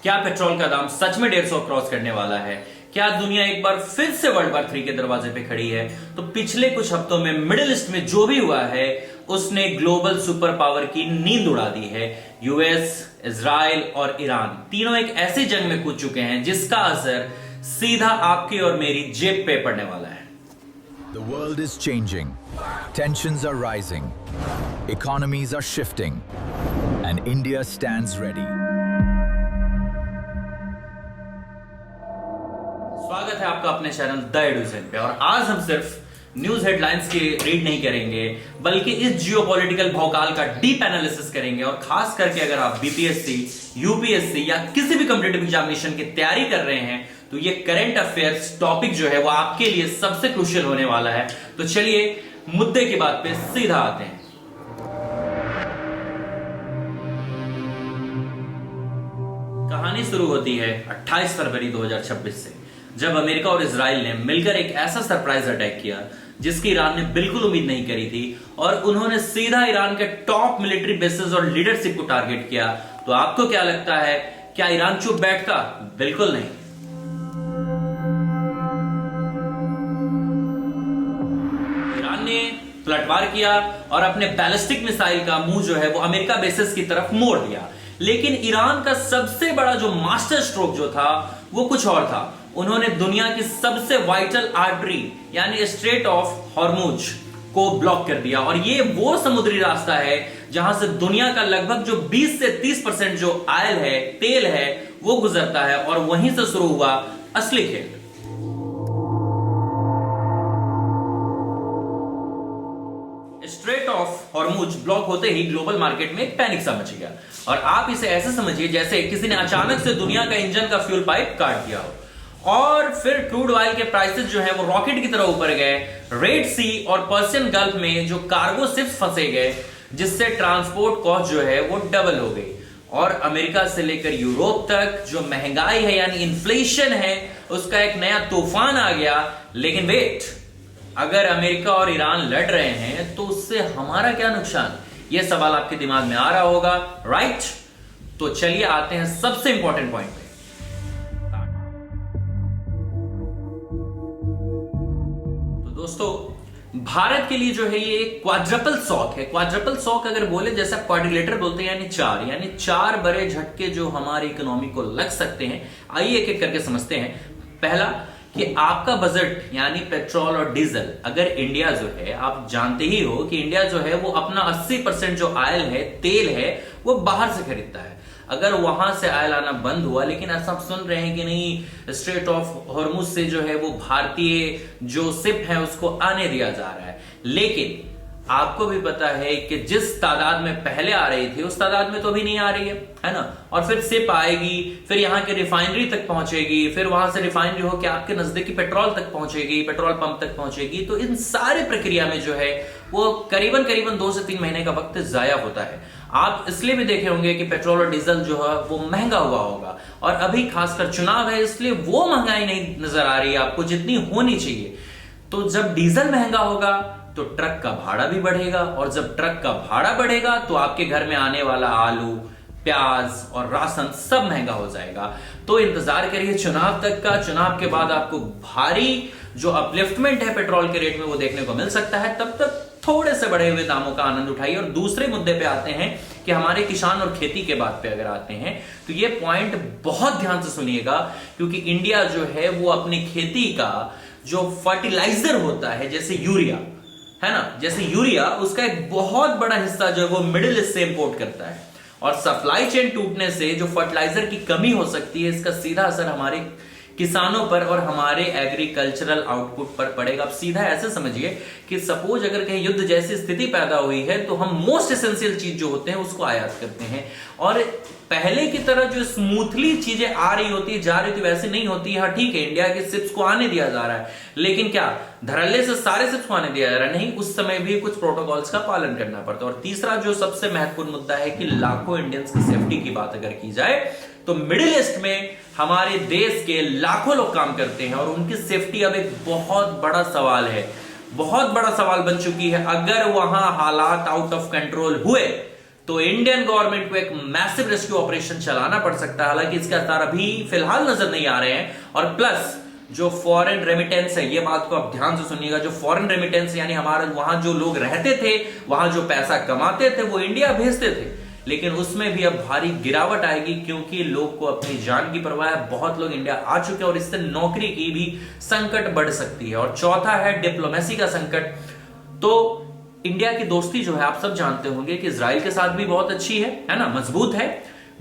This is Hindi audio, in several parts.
क्या पेट्रोल का दाम सच में 150 क्रॉस करने वाला है? क्या दुनिया एक बार फिर से वर्ल्ड वॉर 3 के दरवाजे पे खड़ी है? तो पिछले कुछ हफ्तों में मिडिल ईस्ट में जो भी हुआ है उसने ग्लोबल सुपर पावर की नींद उड़ा दी है। यूएस, इजराइल और ईरान तीनों एक ऐसी जंग में कूद चुके हैं जिसका असर सीधा आपकी और मेरी जेब पे पड़ने वाला है। The world is changing. Tensions are rising. Economies are shifting. And India stands ready. स्वागत है आपका अपने चैनल द एडुसेन पे। और आज हम सिर्फ न्यूज हेडलाइंस के रीड नहीं करेंगे बल्कि इस जियोपॉलिटिकल भौकाल का डीप एनालिसिस करेंगे। और खास करके अगर आप बीपीएससी, यूपीएससी या किसी भी कॉम्पिटिटिव एग्जामिनेशन की तैयारी कर रहे हैं तो ये करंट अफेयर्स टॉपिक जो है वो आपके लिए सबसे क्रूशियल होने वाला है। तो चलिए मुद्दे की बात पे सीधा आते हैं। कहानी शुरू होती है 28 फरवरी 2026 से, जब अमेरिका और इजराइल ने मिलकर एक ऐसा सरप्राइज अटैक किया जिसकी ईरान ने बिल्कुल उम्मीद नहीं करी थी। और उन्होंने सीधा ईरान के टॉप मिलिट्री बेसेस और लीडरशिप को टारगेट किया। तो आपको क्या लगता है, क्या ईरान चुप बैठता? बिल्कुल नहीं। ईरान ने पलटवार किया और अपने बैलिस्टिक मिसाइल का मुंह जो है वो अमेरिका बेसेस की तरफ मोड़ दिया। लेकिन ईरान का सबसे बड़ा जो मास्टर स्ट्रोक जो था वो कुछ और था। उन्होंने दुनिया की सबसे वाइटल आर्टरी यानी स्ट्रेट ऑफ हॉर्मुज को ब्लॉक कर दिया। और ये वो समुद्री रास्ता है जहां से दुनिया का लगभग जो 20 से 30% जो ऑयल है, तेल है, वो गुजरता है। और वहीं से शुरू हुआ असली खेल। स्ट्रेट ऑफ हॉर्मुज ब्लॉक होते ही ग्लोबल मार्केट में एक पैनिक सा मच गया। और आप इसे ऐसे समझिए जैसे किसी ने अचानक से दुनिया का इंजन का फ्यूल पाइप काट दिया हो। और फिर क्रूड ऑयल के प्राइसेस जो है वो रॉकेट की तरह ऊपर गए। रेड सी और पर्शियन गल्फ में जो कार्गो शिप्स फंसे गए जिससे ट्रांसपोर्ट कॉस्ट जो है वो डबल हो गई। और अमेरिका से लेकर यूरोप तक जो महंगाई है यानी इन्फ्लेशन है उसका एक नया तूफान आ गया। लेकिन वेट, अगर अमेरिका और ईरान लड़ रहे हैं तो उससे हमारा क्या नुकसान? यह सवाल आपके दिमाग में आ रहा होगा, राइट? तो चलिए आते हैं सबसे इंपॉर्टेंट पॉइंट पे। तो दोस्तों, भारत के लिए जो है ये क्वाड्रपल शॉक है। क्वाड्रपल शॉक अगर बोले जैसा क्वाड्रिलेटर बोलते हैं यानी चार बड़े झटके जो हमारी इकोनॉमी को लग सकते हैं। आइए एक एक करके समझते हैं। पहला कि आपका बजट यानी पेट्रोल और डीजल, अगर इंडिया जो है, आप जानते ही हो कि इंडिया जो है वो अपना 80% जो ऑयल है, तेल है, वो बाहर से खरीदता है। अगर वहां से ऑयल आना बंद हुआ, लेकिन ऐसा आप सुन रहे हैं कि नहीं, स्ट्रेट ऑफ हॉर्मुज से जो है वो भारतीय जो शिप है उसको आने दिया जा रहा है। लेकिन आपको भी पता है कि जिस तादाद में पहले आ रही थी उस तादाद में तो अभी नहीं आ रही है ना। और फिर शिप आएगी, फिर यहाँ के रिफाइनरी तक पहुंचेगी, फिर वहां से रिफाइनरी होकर आपके नजदीकी पेट्रोल तक पहुंचेगी, पेट्रोल पंप तक पहुंचेगी। तो इन सारे प्रक्रिया में जो है वो करीबन 2 से 3 महीने का वक्त जाया होता है। आप इसलिए भी देखे होंगे कि पेट्रोल और डीजल जो है वो महंगा हुआ होगा। और अभी खासकर चुनाव है इसलिए वो महंगाई नहीं नजर आ रही है आपको जितनी होनी चाहिए। तो जब डीजल महंगा होगा तो ट्रक का भाड़ा भी बढ़ेगा। और जब ट्रक का भाड़ा बढ़ेगा तो आपके घर में आने वाला आलू, प्याज और राशन सब महंगा हो जाएगा। तो इंतजार करिए चुनाव तक का। चुनाव के बाद आपको भारी जो अपलिफ्टमेंट है पेट्रोल के रेट में वो देखने को मिल सकता है। तब तक थोड़े से बढ़े हुए दामों का आनंद उठाइए। और दूसरे मुद्दे पे आते हैं कि हमारे किसान और खेती के बात पे अगर आते हैं तो ये पॉइंट बहुत ध्यान से सुनिएगा, क्योंकि इंडिया जो है वो अपनी खेती का जो फर्टिलाइजर होता है जैसे यूरिया है ना, जैसे यूरिया, उसका एक बहुत बड़ा हिस्सा जो है वो मिडिल ईस्ट से इंपोर्ट करता है। और सप्लाई चेन टूटने से जो फर्टिलाइजर की कमी हो सकती है इसका सीधा असर हमारे किसानों पर और हमारे एग्रीकल्चरल आउटपुट पर पड़ेगा। आप सीधा ऐसे समझिए कि सपोज अगर कहीं युद्ध जैसी स्थिति पैदा हुई है तो हम मोस्ट एसेंशियल चीज जो होते हैं उसको आयात करते हैं। और पहले की तरह जो स्मूथली चीजें आ रही होती है, जा रही थी, वैसे नहीं होती है। हाँ ठीक है, इंडिया के शिप्स को आने दिया जा रहा है, लेकिन क्या धड़ल्ले से सारे शिप्स को आने दिया जा रहा है? नहीं, उस समय भी कुछ प्रोटोकॉल्स का पालन करना पड़ता है। और तीसरा जो सबसे महत्वपूर्ण मुद्दा है कि लाखों इंडियंस की सेफ्टी की बात अगर की जाए तो मिडिल ईस्ट में हमारे देश के लाखों लोग काम करते हैं और उनकी सेफ्टी अब एक बहुत बड़ा सवाल है, बहुत बड़ा सवाल बन चुकी है। अगर वहां हालात आउट ऑफ कंट्रोल हुए तो इंडियन गवर्नमेंट को एक मैसिव रेस्क्यू ऑपरेशन चलाना पड़ सकता है। हालांकि इसके असर अभी फिलहाल नजर नहीं आ रहे हैं। और प्लस जो फॉरेन रेमिटेंस है, ये बात को आप ध्यान से सुनिएगा, जो फॉरेन रेमिटेंस यानी हमारे वहां जो लोग रहते थे, वहां जो पैसा कमाते थे, वो इंडिया भेजते थे, लेकिन उसमें भी अब भारी गिरावट आएगी क्योंकि लोग को अपनी जान की परवाह है। बहुत लोग इंडिया आ चुके हैं और इससे नौकरी की भी संकट बढ़ सकती है। और चौथा है डिप्लोमेसी का संकट। तो इंडिया की दोस्ती जो है आप सब जानते होंगे कि इजराइल के साथ भी बहुत अच्छी है ना, मजबूत है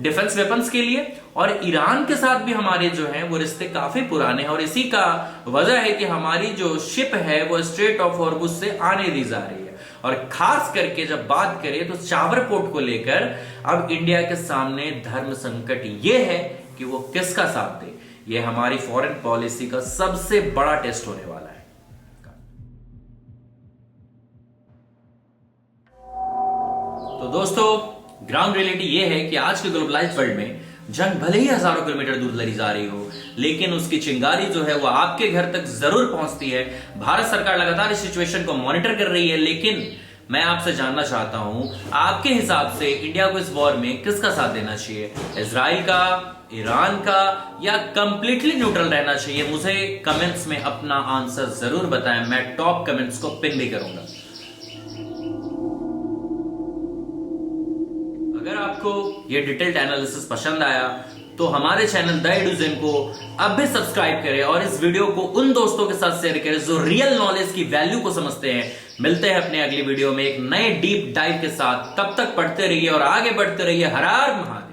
डिफेंस वेपन्स के लिए। और ईरान के साथ भी हमारे जो हैं वो रिश्ते काफी पुराने हैं और इसी का वजह है कि हमारी जो शिप है वो स्ट्रेट ऑफ हॉर्मुज से आने दी जा रही है। और खास करके जब बात करें तो चावर पोर्ट को लेकर अब इंडिया के सामने धर्म संकट ये है कि वो किसका साथ दे। ये हमारी फॉरेन पॉलिसी का सबसे बड़ा टेस्ट होने वाला है। तो दोस्तों ग्राउंड रियलिटी ये है कि आज के ग्लोबलाइज्ड वर्ल्ड में जंग भले ही हजारों किलोमीटर दूर लड़ी जा रही हो, लेकिन उसकी चिंगारी जो है वो आपके घर तक जरूर पहुंचती है। भारत सरकार लगातार इस सिचुएशन को मॉनिटर कर रही है, लेकिन मैं आपसे जानना चाहता हूं आपके हिसाब से इंडिया को इस वॉर में किसका साथ देना चाहिए, इजराइल का, ईरान का, या कंप्लीटली न्यूट्रल रहना चाहिए? मुझे कमेंट्स में अपना आंसर जरूर बताएं, मैं टॉप कमेंट्स को पिन भी करूंगा। अगर आपको ये डिटेल्ड एनालिसिस पसंद आया तो हमारे चैनल द एडुजेन को अब भी सब्सक्राइब करें और इस वीडियो को उन दोस्तों के साथ शेयर करें जो रियल नॉलेज की वैल्यू को समझते हैं। मिलते हैं अपने अगली वीडियो में एक नए डीप डाइव के साथ। तब तक पढ़ते रहिए और आगे बढ़ते रहिए। हर हर महादेव।